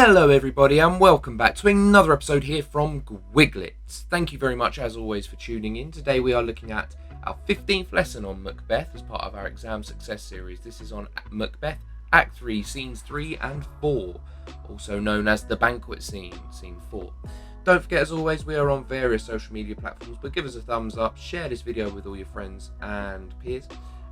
Hello everybody and welcome back to another episode here from GuigLit. Thank you very much as always for tuning in. Today we are looking at our 15th lesson on Macbeth as part of our exam success series. This is on Macbeth Act 3, Scenes 3 and 4, also known as the Banquet Scene, Scene 4. Don't forget, as always, we are on various social media platforms, but give us a thumbs up, share this video with all your friends and peers,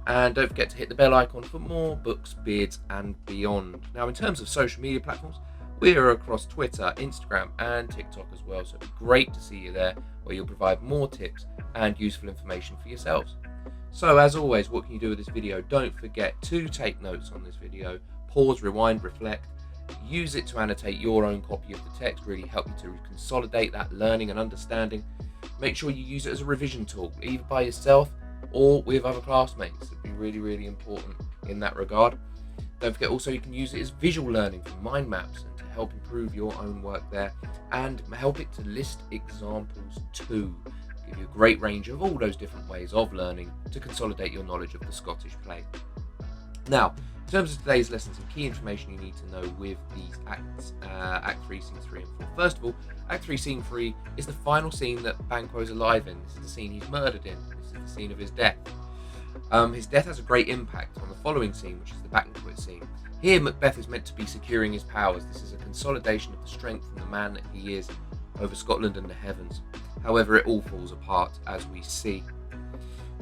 and don't forget to hit the bell icon for more books, beards and beyond. Now, in terms of social media platforms, we are across Twitter, Instagram and TikTok as well, so it'd be great to see you there, where you'll provide more tips and useful information for yourselves. So as always, what can you do with this video? Don't forget to take notes on this video, pause, rewind, reflect, use it to annotate your own copy of the text, really help you to consolidate that learning and understanding. Make sure you use it as a revision tool, either by yourself or with other classmates. It'd be really important in that regard. Don't forget also you can use it as visual learning for mind maps and to help improve your own work there, and help it to list examples too. Give you a great range of all those different ways of learning to consolidate your knowledge of the Scottish play. Now, in terms of today's lesson, some key information you need to know with these acts, Act 3, Scene 3 and 4. First of all, Act 3, Scene 3 is the final scene that Banquo's alive in. This is the scene he's murdered in. This is the scene of his death. His death has a great impact on the following scene, which is the Banquet Scene. Here, Macbeth is meant to be securing his powers. This is a consolidation of the strength and the man that he is over Scotland and the heavens. However, it all falls apart as we see.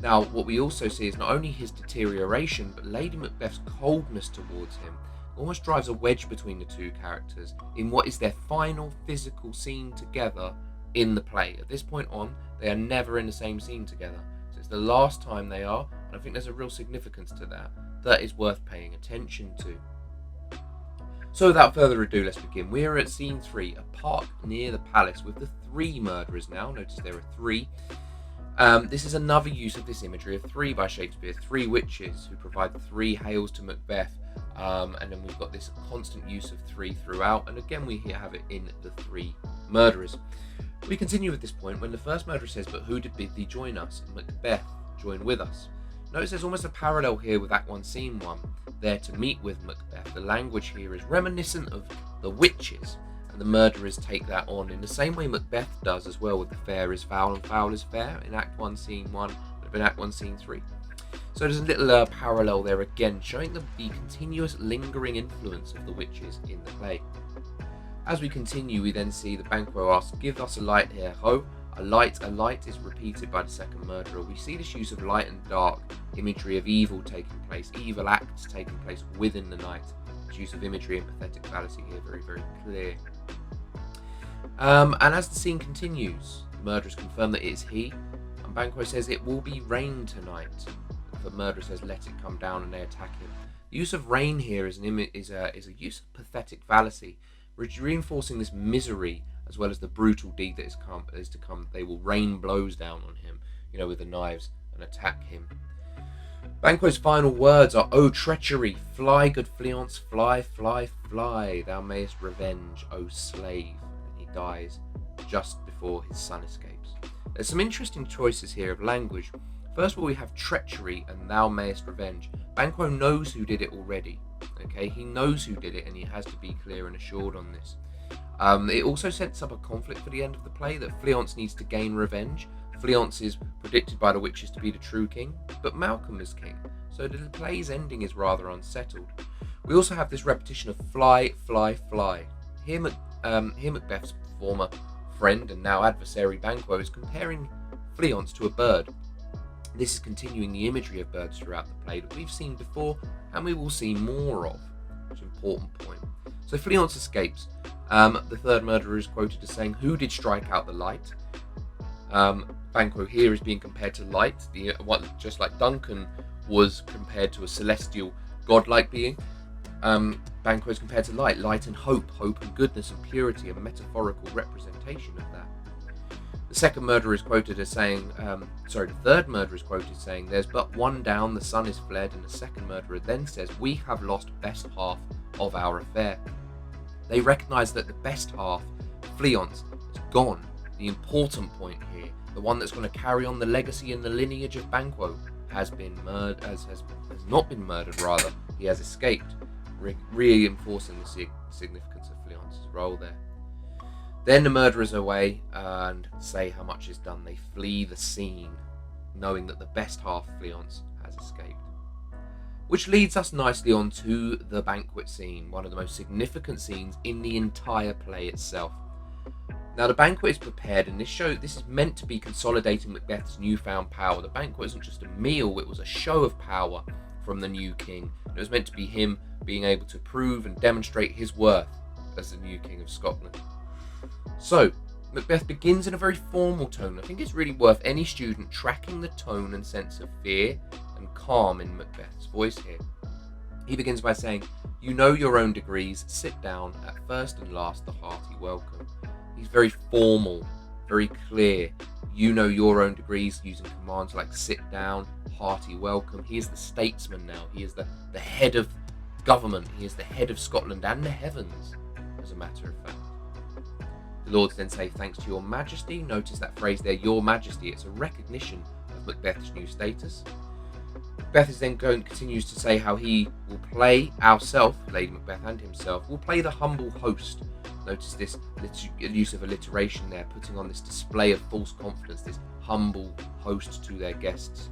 Now, what we also see is not only his deterioration, but Lady Macbeth's coldness towards him almost drives a wedge between the two characters in what is their final physical scene together in the play. At this point on, they are never in the same scene together. So it's the last time they are, and I think there's a real significance to that is worth paying attention to. So without further ado, let's begin. We are at Scene 3, a park near the palace with the three murderers now. Notice there are three. This is another use of this imagery of three by Shakespeare, three witches who provide three hails to Macbeth, and then we've got this constant use of three throughout, and again we here have it in the three murderers. We continue at this point when the first murderer says, "But who did bid thee join us?" And Macbeth, "Join with us." Notice there's almost a parallel here with Act 1, Scene 1, there to meet with Macbeth. The language here is reminiscent of the witches, and the murderers take that on in the same way Macbeth does as well, with the fair is foul and foul is fair in Act 1, Scene 1, but in Act 1, Scene 3. So there's a little parallel there again, showing the continuous lingering influence of the witches in the play. As we continue, we then see the Banquo asks, "Give us a light here, ho." A light is repeated by the second murderer. We see this use of light and dark, imagery of evil taking place, evil acts taking place within the night. This use of imagery and pathetic fallacy here very clear. And as the scene continues, the murderers confirm that it is he, and Banquo says, "It will be rain tonight." The murderer says, "Let it come down," and they attack him. The use of rain here is a use of pathetic fallacy, reinforcing this misery as well as the brutal deed that is to come. They will rain blows down on him, with the knives, and attack him. Banquo's final words are, "O treachery, fly, good Fleance, fly, fly, fly, thou mayest revenge, O slave," and he dies just before his son escapes. There's some interesting choices here of language. First of all, we have treachery and "thou mayest revenge." Banquo knows who did it already. Okay, he knows who did it, and he has to be clear and assured on this. It also sets up a conflict for the end of the play, that Fleance needs to gain revenge. Fleance is predicted by the witches to be the true king, but Malcolm is king, so the play's ending is rather unsettled. We also have this repetition of "fly, fly, fly." Here Macbeth's former friend and now adversary Banquo is comparing Fleance to a bird. This is continuing the imagery of birds throughout the play that we've seen before, and we will see more of. It's an important point. So Fleance escapes. The third murderer is quoted as saying, "Who did strike out the light?" Banquo here is being compared to light, just like Duncan was compared to a celestial godlike being. Banquo is compared to light and hope and goodness and purity, a metaphorical representation of that. The second murderer is quoted as saying, the third murderer is quoted saying, "There's but one down, the sun is fled," and the second murderer then says, "We have lost best half of our affair." They recognise that the best half, Fleance, is gone. The important point here, the one that's going to carry on the legacy and the lineage of Banquo, has not been murdered, rather. He has escaped. reinforcing the significance of Fleance's role there. Then the murderers are away and say how much is done. They flee the scene, knowing that the best half of Fleance has escaped. Which leads us nicely on to the banquet scene, one of the most significant scenes in the entire play itself. Now the banquet is prepared, and this is meant to be consolidating Macbeth's newfound power. The banquet isn't just a meal, it was a show of power from the new king. It was meant to be him being able to prove and demonstrate his worth as the new king of Scotland. So, Macbeth begins in a very formal tone. I think it's really worth any student tracking the tone and sense of fear and calm in Macbeth's voice here. He begins by saying, "You know your own degrees, sit down, at first and last the hearty welcome." He's very formal, very clear. You know your own degrees, using commands like sit down, hearty welcome. He is the statesman now. He is the head of government. He is the head of Scotland and the heavens, as a matter of fact. The lords then say, "Thanks to your majesty." Notice that phrase there, your majesty. It's a recognition of Macbeth's new status. Macbeth is then continues to say how he will play ourself, Lady Macbeth and himself, will play the humble host. Notice this use of alliteration there, putting on this display of false confidence, this humble host to their guests.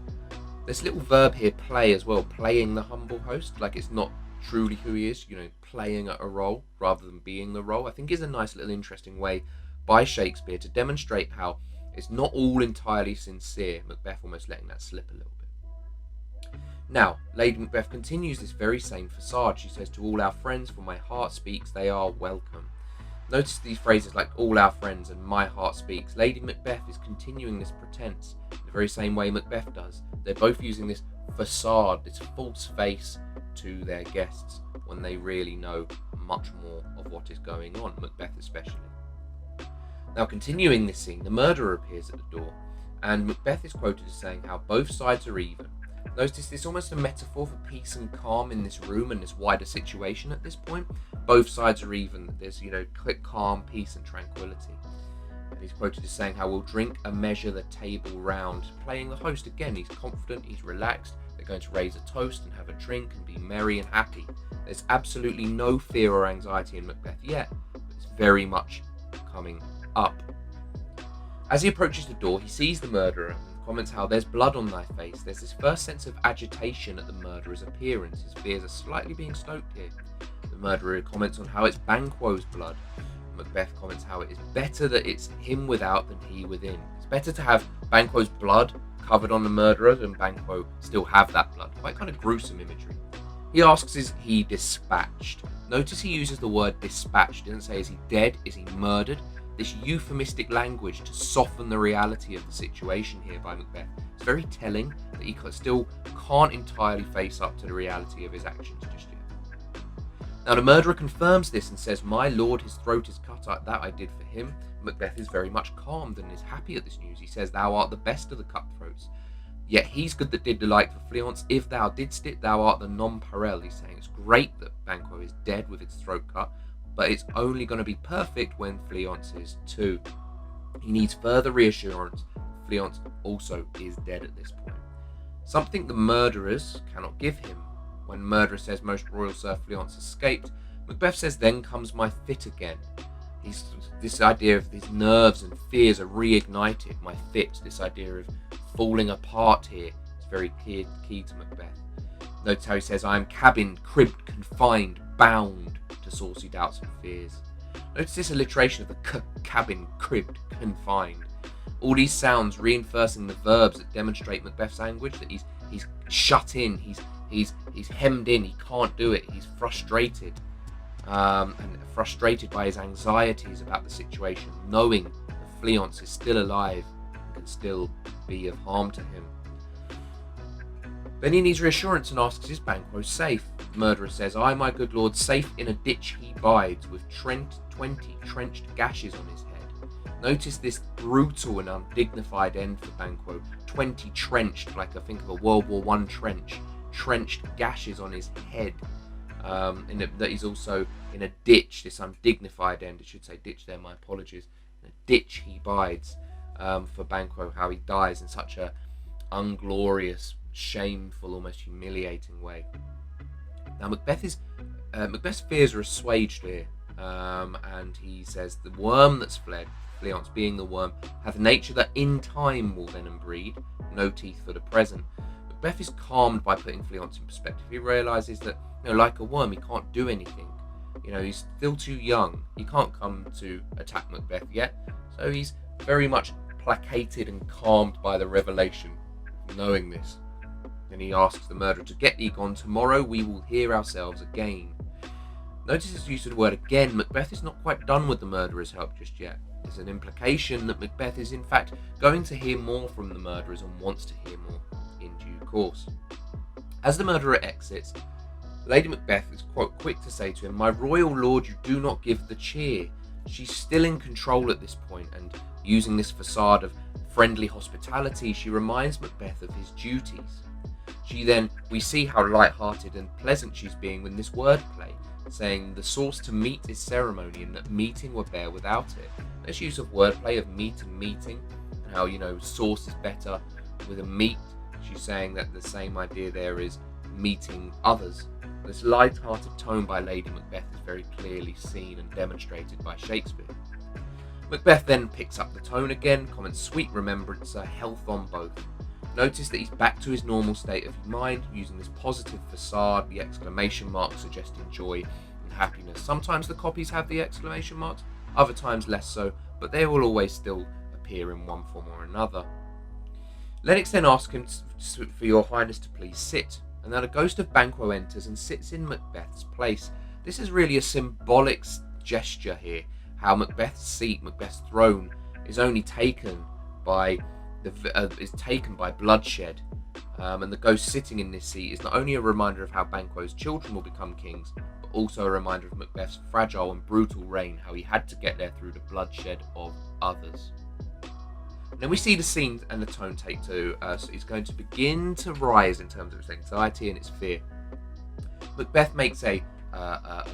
This little verb here, play, as well, playing the humble host, like it's not truly who he is, playing a role rather than being the role, I think is a nice little interesting way by Shakespeare to demonstrate how it's not all entirely sincere, Macbeth almost letting that slip a little bit. Now, Lady Macbeth continues this very same facade. She says, "To all our friends, for my heart speaks, they are welcome." Notice these phrases like all our friends and my heart speaks. Lady Macbeth is continuing this pretense in the very same way Macbeth does. They're both using this facade, this false face to their guests when they really know much more of what is going on, Macbeth especially. Now, continuing this scene, the murderer appears at the door, and Macbeth is quoted as saying how both sides are even. Notice this almost a metaphor for peace and calm in this room and this wider situation at this point. Both sides are even. There's, calm, peace and tranquility. And he's quoted as saying how we'll drink a measure the table round. Playing the host again. He's confident, he's relaxed. They're going to raise a toast and have a drink and be merry and happy. There's absolutely no fear or anxiety in Macbeth yet, but it's very much coming up. As he approaches the door, he sees the murderer and comments how there's blood on thy face. There's this first sense of agitation at the murderer's appearance. His fears are slightly being stoked here. The murderer comments on how it's Banquo's blood. Macbeth comments how it is better that it's him without than he within. It's better to have Banquo's blood covered on the murderer than Banquo still have that blood. Quite kind of gruesome imagery. He asks, is he dispatched? Notice he uses the word dispatched. He doesn't say is he dead, is he murdered? This euphemistic language to soften the reality of the situation here by Macbeth. It's very telling that he still can't entirely face up to the reality of his actions just yet. Now the murderer confirms this and says, "My lord, his throat is cut, that I did for him." Macbeth is very much calmed and is happy at this news. He says, "Thou art the best of the cutthroats. Yet he's good that did the like for Fleance. If thou didst it, thou art the nonpareil." He's saying it's great that Banquo is dead with its throat cut, but it's only going to be perfect when Fleance is too. He needs further reassurance. Fleance also is dead at this point. Something the murderers cannot give him. When murderer says, "Most royal sir, Fleance escaped," Macbeth says, "Then comes my fit again." This idea of his nerves and fears are reignited. My fit, this idea of falling apart here, is very key to Macbeth. Notice how he says, "I am cabined, cribbed, confined, bound," to saucy doubts and fears. Notice this alliteration of the cabin, cribbed, confined. All these sounds reinforcing the verbs that demonstrate Macbeth's anguish, that he's shut in, he's hemmed in, he can't do it, he's frustrated. And frustrated by his anxieties about the situation, knowing that Fleance is still alive and can still be of harm to him. Then he needs reassurance and asks, is Banquo safe? The murderer says, "I, my good lord, safe in a ditch he bides, with 20 trenched gashes on his head." Notice this brutal and undignified end for Banquo. 20 trenched, like I think of a World War I trench. Trenched gashes on his head. That he's also in a ditch, this undignified end. I should say ditch there, my apologies. In a ditch he bides, for Banquo, how he dies in such a unglorious, shameful, almost humiliating way. Now Macbeth is Macbeth's fears are assuaged here, and he says, the worm that's fled, Fleance being the worm, hath nature that in time will venom breed, no teeth for the present. Macbeth is calmed by putting Fleance in perspective. He realises that, like a worm, he can't do anything. He's still too young. He can't come to attack Macbeth yet, so he's very much placated and calmed by the revelation, knowing this. Then he asks the murderer to get thee gone. Tomorrow we will hear ourselves again. Notice his use of the word again. Macbeth is not quite done with the murderer's help just yet. There's an implication that Macbeth is in fact going to hear more from the murderers and wants to hear more in due course. As the murderer exits, Lady Macbeth is quite quick to say to him, "My royal lord, you do not give the cheer." She's still in control at this point, and using this facade of friendly hospitality, she reminds Macbeth of his duties. We see how light-hearted and pleasant she's being with this wordplay, saying the source to meat is ceremony and that meeting were bear without it. This use of wordplay of meat and meeting, and how, sauce is better with a meat. She's saying that the same idea there is meeting others. This light-hearted tone by Lady Macbeth is very clearly seen and demonstrated by Shakespeare. Macbeth then picks up the tone again, comments, "Sweet remembrancer, health on both." Notice that he's back to his normal state of mind, using this positive facade, the exclamation marks suggesting joy and happiness. Sometimes the copies have the exclamation marks, other times less so, but they will always still appear in one form or another. Lennox then asks him for your highness to please sit, and now the ghost of Banquo enters and sits in Macbeth's place. This is really a symbolic gesture here, how Macbeth's seat, Macbeth's throne, is only taken by bloodshed, and the ghost sitting in this seat is not only a reminder of how Banquo's children will become kings, but also a reminder of Macbeth's fragile and brutal reign, how he had to get there through the bloodshed of others. And then we see the scene and the tone take to, so he's going to begin to rise in terms of its anxiety and its fear. Macbeth makes a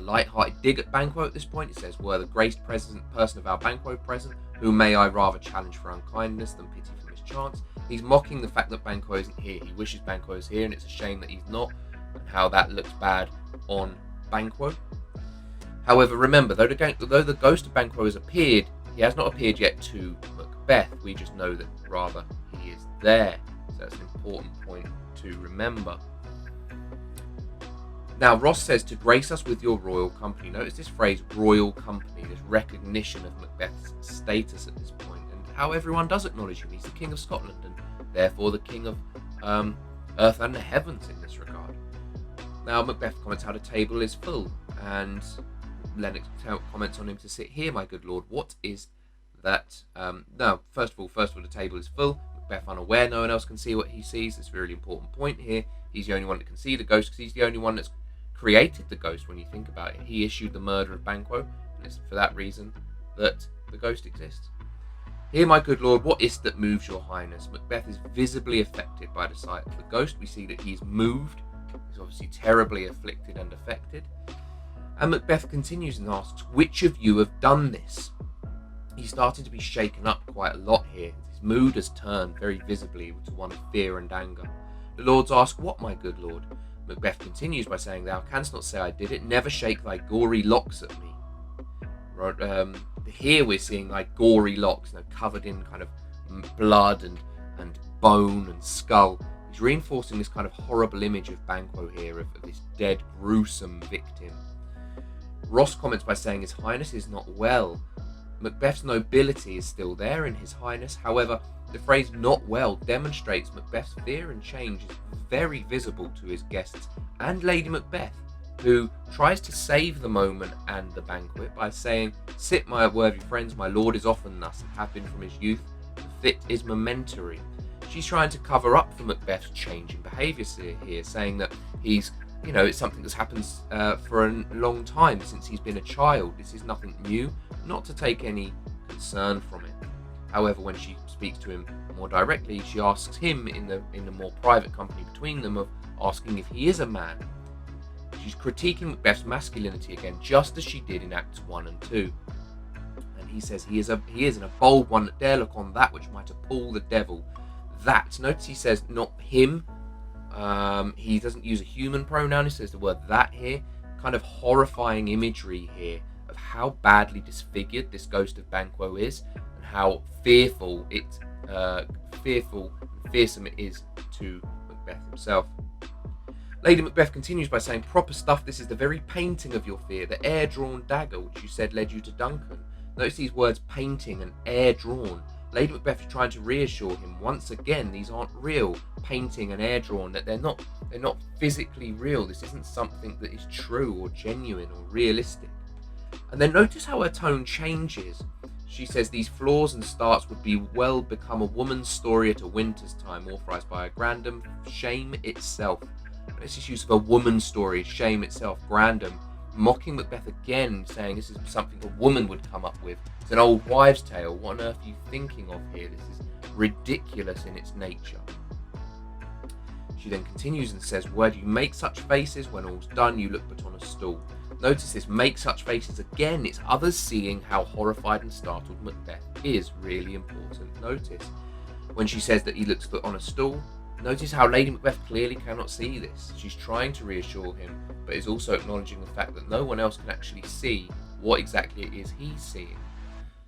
light-hearted dig at Banquo at this point. It says, "Were the graced person of our Banquo present, whom may I rather challenge for unkindness than pity for mischance." He's mocking the fact that Banquo isn't here. He wishes Banquo is here, and it's a shame that he's not, and how that looks bad on Banquo. However, remember, though the ghost of Banquo has appeared, he has not appeared yet to Macbeth. We just know that rather he is there. So that's an important point to remember. Now, Ross says, "To grace us with your royal company." Notice this phrase, royal company, this recognition of Macbeth's status at this point, and how everyone does acknowledge him. He's the King of Scotland, and therefore the King of earth and the heavens in this regard. Now, Macbeth comments how the table is full, and Lennox comments on him to sit here, my good lord. What is that? No, first of all, the table is full. Macbeth unaware, no one else can see what he sees. It's a really important point here. He's the only one that can see the ghost, because he's the only one that's created the ghost when you think about it. He issued the murder of Banquo, and it's for that reason that the ghost exists. "Here, my good lord, what is that moves your highness?" Macbeth is visibly affected by the sight of the ghost. We see that he's moved. He's obviously terribly afflicted and affected. And Macbeth continues and asks, "Which of you have done this?" He's starting to be shaken up quite a lot here. His mood has turned very visibly to one of fear and anger. The lords ask, "What, my good lord?" Macbeth continues by saying, "Thou canst not say I did it. Never shake thy gory locks at me." Right, here we're seeing like gory locks, covered in kind of blood and bone and skull. He's reinforcing this kind of horrible image of Banquo here, of this dead, gruesome victim. Ross comments by saying his highness is not well. Macbeth's nobility is still there in his highness. However, the phrase "not well" demonstrates Macbeth's fear and change is very visible to his guests and Lady Macbeth, who tries to save the moment and the banquet by saying, "Sit, my worthy friends, my lord is often thus, and have been from his youth. The fit is momentary." She's trying to cover up for Macbeth's change in behaviour here, saying that he's, it's something that's happened for a long time since he's been a child. This is nothing new, not to take any concern from it. However, when she speaks to him more directly, she asks him in the more private company between them of asking if he is a man. She's critiquing Macbeth's masculinity again, just as she did in Acts 1 and 2. And he says he is a bold one that dare look on that which might appall the devil. That, notice he says not him. He doesn't use a human pronoun. He says the word "that" here, kind of horrifying imagery here of how badly disfigured this ghost of Banquo is, and how fearsome it is to Macbeth himself. Lady Macbeth continues by saying, "Proper stuff, this is the very painting of your fear, the air-drawn dagger which you said led you to Duncan." Notice these words, painting and air-drawn. Lady Macbeth is trying to reassure him once again these aren't real, painting and air-drawn, that they're not physically real. This isn't something that is true or genuine or realistic. And then notice how her tone changes. She says these flaws and starts would be well become a woman's story at a winter's time, authorised by a grandam, shame itself. Notice this use of a woman's story, shame itself, grandam, mocking Macbeth again, saying this is something a woman would come up with. It's an old wives' tale. What on earth are you thinking of here? This is ridiculous in its nature. She then continues and says, "Where do you make such faces? When all's done, you look but on a stool." Notice this, make such faces again. It's others seeing how horrified and startled Macbeth is. Really important. Notice when she says that he looks but on a stool. Notice how Lady Macbeth clearly cannot see this. She's trying to reassure him, but is also acknowledging the fact that no one else can actually see what exactly it is he's seeing.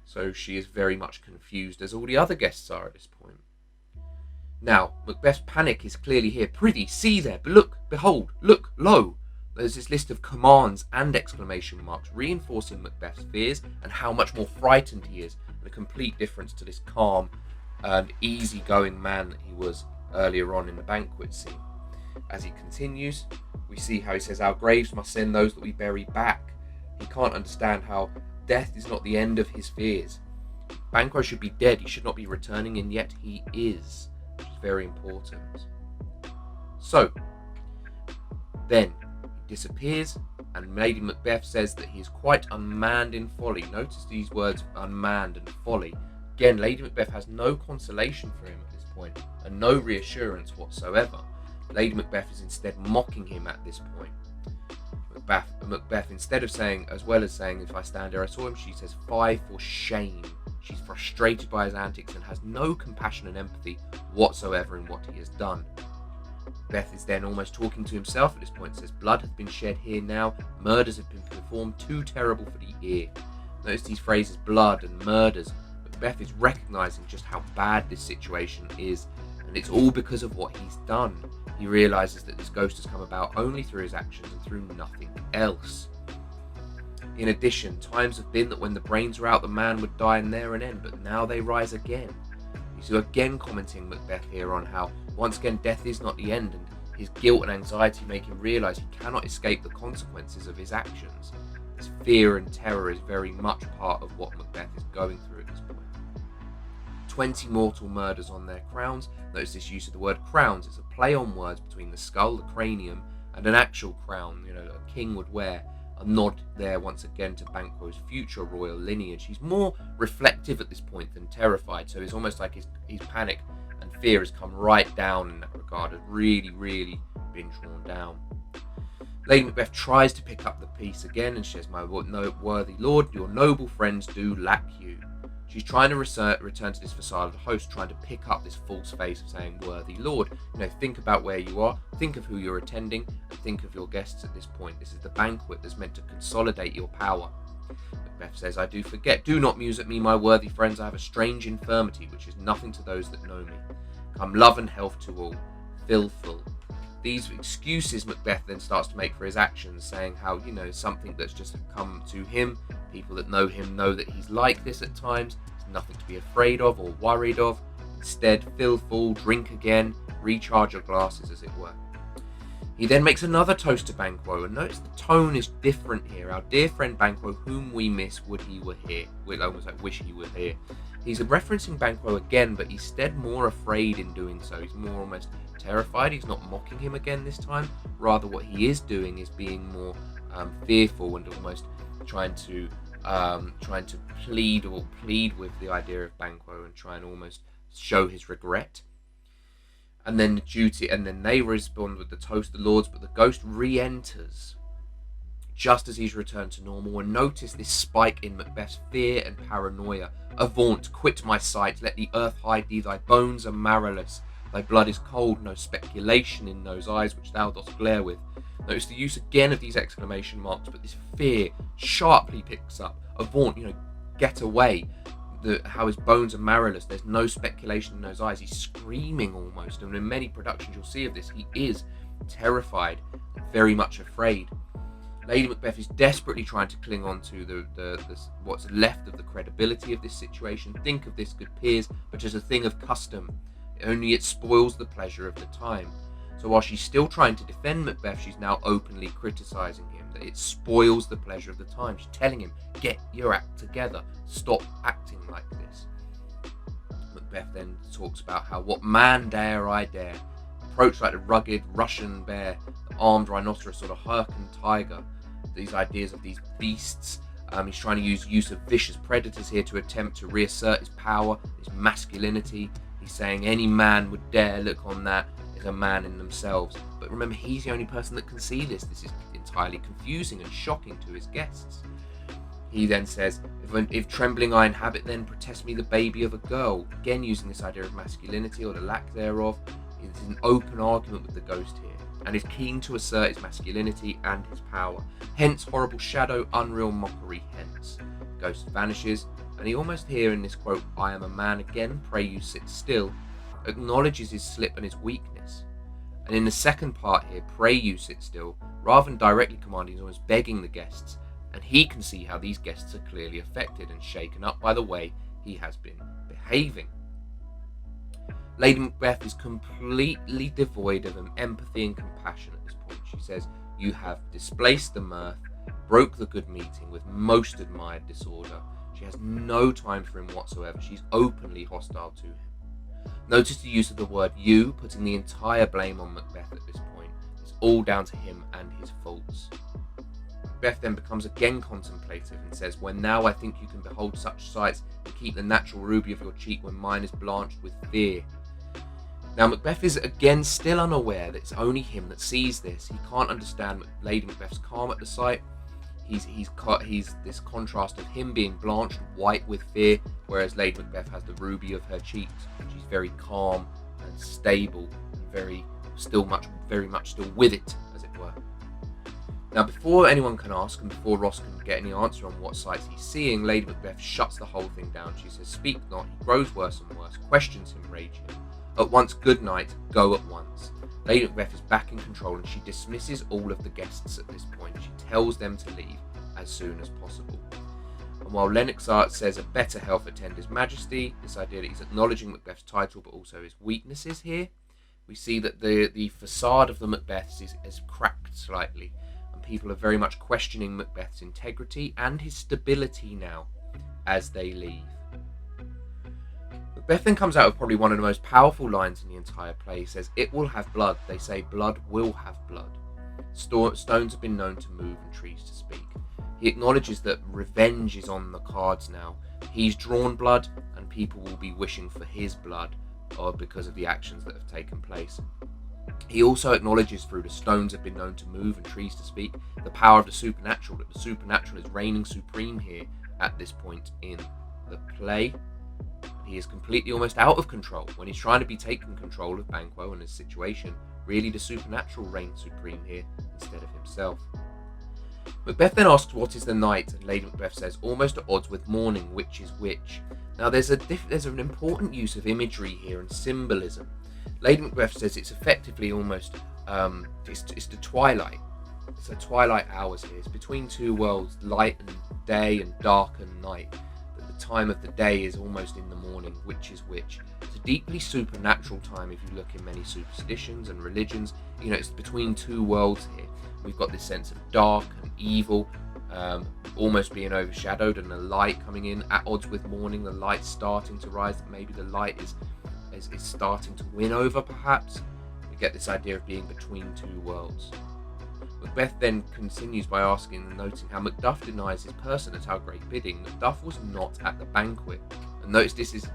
So she is very much confused, as all the other guests are at this point. Now, Macbeth's panic is clearly here. "Prithee, see there, look, behold, look, lo!" There's this list of commands and exclamation marks, reinforcing Macbeth's fears and how much more frightened he is. A complete difference to this calm and easygoing man that he was earlier on in the banquet scene. As he continues, we see how he says, "Our graves must send those that we bury back." He can't understand how death is not the end of his fears. Banquo should be dead, he should not be returning, and yet he is, which is very important. So, then he disappears, and Lady Macbeth says that he is quite unmanned in folly. Notice these words, unmanned and folly. Again, Lady Macbeth has no consolation for him at this point, and no reassurance whatsoever. Lady Macbeth is instead mocking him at this point. Macbeth, instead of saying, as well as saying, "If I stand here I saw him," she says, "Fie for shame." She's frustrated by his antics and has no compassion and empathy whatsoever in what he has done. Macbeth is then almost talking to himself at this point, says, "Blood hath been shed here now, murders have been performed, too terrible for the ear." Notice these phrases, blood and murders. Macbeth is recognising just how bad this situation is, and it's all because of what he's done. He realises that this ghost has come about only through his actions and through nothing else. In addition, times have been that when the brains were out, the man would die and there and end, but now they rise again. He's again commenting Macbeth here on how, once again, death is not the end, and his guilt and anxiety make him realise he cannot escape the consequences of his actions. This fear and terror is very much part of what Macbeth is going through at this point. 20 mortal murders on their crowns. Notice this use of the word crowns. It's a play on words between the skull, the cranium, and an actual crown, a king would wear. A nod there once again to Banquo's future royal lineage. He's more reflective at this point than terrified, so it's almost like his panic and fear has come right down in that regard, has really, really been drawn down. Lady Macbeth tries to pick up the piece again and says, "My worthy lord, your noble friends do lack you." She's trying to return to this facade of the host, trying to pick up this false face of saying, "Worthy lord." Think about where you are, think of who you're attending, and think of your guests at this point. This is the banquet that's meant to consolidate your power. Macbeth says, "I do forget. Do not muse at me, my worthy friends. I have a strange infirmity, which is nothing to those that know me. Come love and health to all. Fill full." These excuses Macbeth then starts to make for his actions, saying how, something that's just come to him. People that know him know that he's like this at times. There's nothing to be afraid of or worried of. Instead, fill full, drink again, recharge your glasses, as it were. He then makes another toast to Banquo, and notice the tone is different here. Our dear friend Banquo, whom we miss, would he were here. We'll almost wish he were here. He's referencing Banquo again, but instead more afraid in doing so. He's more almost terrified. He's not mocking him again this time. Rather, what he is doing is being more fearful and almost trying to plead with the idea of Banquo and try and almost show his regret. And then they respond with the toast the lords, but the ghost re-enters just as he's returned to normal. And notice this spike in Macbeth's fear and paranoia. "Avaunt, quit my sight, let the earth hide thee, thy bones are marrowless. Thy blood is cold, no speculation in those eyes which thou dost glare with." Notice the use again of these exclamation marks, but this fear sharply picks up. Avaunt, get away. How his bones are marrowless. There's no speculation in those eyes. He's screaming almost. And in many productions you'll see of this, he is terrified, very much afraid. Lady Macbeth is desperately trying to cling on to the what's left of the credibility of this situation. Think of this, good peers, but as a thing of custom. Only it spoils the pleasure of the time. So while she's still trying to defend Macbeth, she's now openly criticising him, that it spoils the pleasure of the time. She's telling him, get your act together, stop acting like this. Macbeth then talks about how, what man dare I dare? Approach like the rugged Russian bear, the armed rhinoceros, or the Hyrcan tiger. These ideas of these beasts. He's trying to use of vicious predators here to attempt to reassert his power, his masculinity. He's saying any man would dare look on that as a man in themselves. But remember, he's the only person that can see this. This is entirely confusing and shocking to his guests. He then says, if trembling I inhabit, then protest me the baby of a girl. Again, using this idea of masculinity or the lack thereof. It's an open argument with the ghost here, and is keen to assert his masculinity and his power. Hence, horrible shadow, unreal mockery, hence. Ghost vanishes, and he almost here in this quote, I am a man again, pray you sit still, acknowledges his slip and his weakness. And in the second part here, pray you sit still, rather than directly commanding, he's almost begging the guests, and he can see how these guests are clearly affected and shaken up by the way he has been behaving. Lady Macbeth is completely devoid of empathy and compassion at this point. She says, you have displaced the mirth, broke the good meeting with most admired disorder. She has no time for him whatsoever. She's openly hostile to him. Notice the use of the word you, putting the entire blame on Macbeth at this point. It's all down to him and his faults. Macbeth then becomes again contemplative and says, when now I think you can behold such sights and keep the natural ruby of your cheek when mine is blanched with fear. Now Macbeth is again still unaware that it's only him that sees this. He can't understand Lady Macbeth's calm at the sight. He's this contrast of him being blanched white with fear, whereas Lady Macbeth has the ruby of her cheeks. She's very calm and stable and very much still with it, as it were. Now, before anyone can ask and before Ross can get any answer on what sights he's seeing, Lady Macbeth shuts the whole thing down. She says, speak not, he grows worse and worse, questions him, rage him. At once, good night, go at once. Lady Macbeth is back in control and she dismisses all of the guests at this point. She tells them to leave as soon as possible. And while Lennoxart says a better health attend his majesty, this idea that he's acknowledging Macbeth's title but also his weaknesses here, we see that the facade of the Macbeths is cracked slightly, and people are very much questioning Macbeth's integrity and his stability now as they leave. Macbeth then comes out with probably one of the most powerful lines in the entire play. He says, it will have blood. They say blood will have blood. Stones have been known to move and trees to speak. He acknowledges that revenge is on the cards now. He's drawn blood and people will be wishing for his blood because of the actions that have taken place. He also acknowledges through the stones have been known to move and trees to speak, the power of the supernatural, that the supernatural is reigning supreme here at this point in the play. He is completely almost out of control. When he's trying to be taking control of Banquo and his situation, really the supernatural reigns supreme here instead of himself. Macbeth then asks what is the night, and Lady Macbeth says almost at odds with morning, which is which. Now there's an important use of imagery here and symbolism. Lady Macbeth says it's effectively almost it's the twilight. It's the twilight hours here. It's between two worlds, light and day and dark and night. Time of the day is almost in the morning, which is which. It's a deeply supernatural time if you look in many superstitions and religions. It's between two worlds here. We've got this sense of dark and evil almost being overshadowed, and the light coming in at odds with morning, the light starting to rise. Maybe the light is starting to win over, perhaps. We get this idea of being between two worlds. Macbeth then continues by asking and noting how Macduff denies his person at our great bidding. Macduff was not at the banquet. And notice this is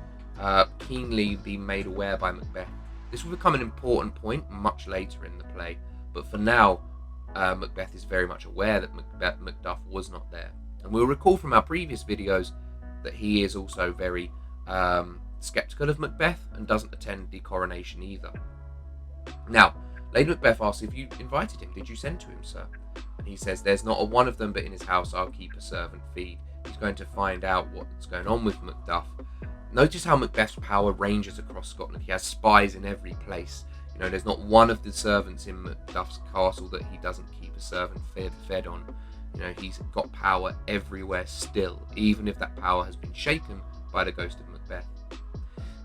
keenly being made aware by Macbeth. This will become an important point much later in the play, but for now, Macbeth is very much aware that Macduff was not there. And we'll recall from our previous videos that he is also very sceptical of Macbeth and doesn't attend the coronation either. Now, Lady Macbeth asks if you invited him. Did you send to him, sir? And he says, there's not a one of them, but in his house I'll keep a servant feed. He's going to find out what's going on with Macduff. Notice how Macbeth's power ranges across Scotland. He has spies in every place. There's not one of the servants in Macduff's castle that he doesn't keep a servant fed on. He's got power everywhere still, even if that power has been shaken by the ghost of Macbeth.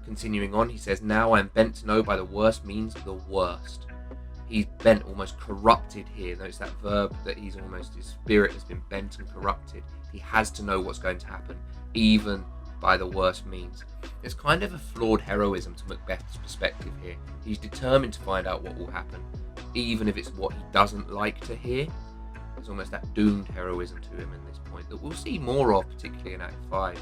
Continuing on, he says, now I am bent to know by the worst means the worst. He's bent, almost corrupted here. Notice that verb, that his spirit has been bent and corrupted. He has to know what's going to happen, even by the worst means. There's kind of a flawed heroism to Macbeth's perspective here. He's determined to find out what will happen, even if it's what he doesn't like to hear. There's almost that doomed heroism to him in this point that we'll see more of, particularly in Act 5.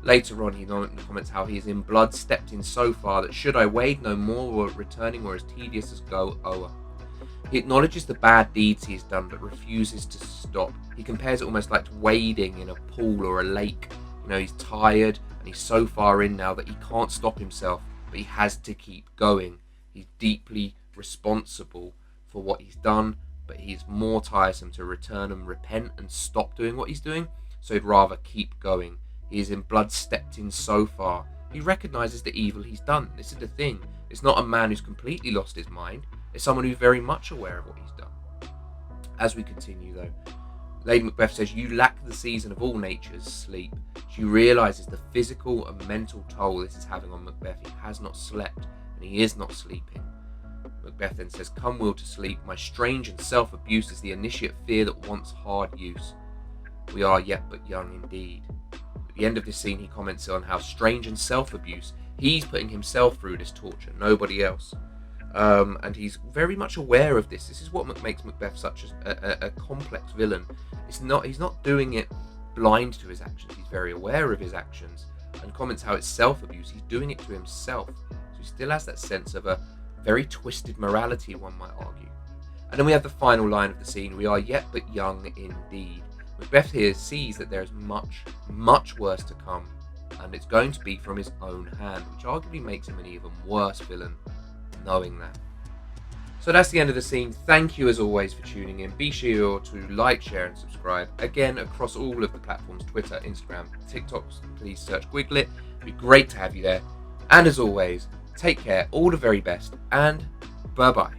Later on, he comments how he is in blood stepped in so far that should I wade no more, or returning were as tedious as go o'er. He acknowledges the bad deeds he has done, but refuses to stop. He compares it almost like wading in a pool or a lake. He's tired and he's so far in now that he can't stop himself, but he has to keep going. He's deeply responsible for what he's done, but he's more tiresome to return and repent and stop doing what he's doing, so he'd rather keep going. He is in blood stepped in so far. He recognises the evil he's done. This is the thing. It's not a man who's completely lost his mind. It's someone who's very much aware of what he's done. As we continue though, Lady Macbeth says, you lack the season of all nature's sleep. She realises the physical and mental toll this is having on Macbeth. He has not slept, and he is not sleeping. Macbeth then says, come will to sleep. My strange and self-abuse is the initiate fear that wants hard use. We are yet but young indeed. At the end of this scene, he comments on how strange and self-abuse, he's putting himself through this torture, nobody else. And he's very much aware of this. This is what makes Macbeth such a complex villain. He's not doing it blind to his actions. He's very aware of his actions, and comments how it's self-abuse. He's doing it to himself. So he still has that sense of a very twisted morality, one might argue. And then we have the final line of the scene, we are yet but young indeed. Macbeth here sees that there is much, much worse to come, and it's going to be from his own hand, which arguably makes him an even worse villain, knowing that. So that's the end of the scene. Thank you as always for tuning in. Be sure to like, share and subscribe. Again, across all of the platforms, Twitter, Instagram, TikTok, please search GuigLit. It'd be great to have you there. And as always, take care, all the very best, and bye-bye.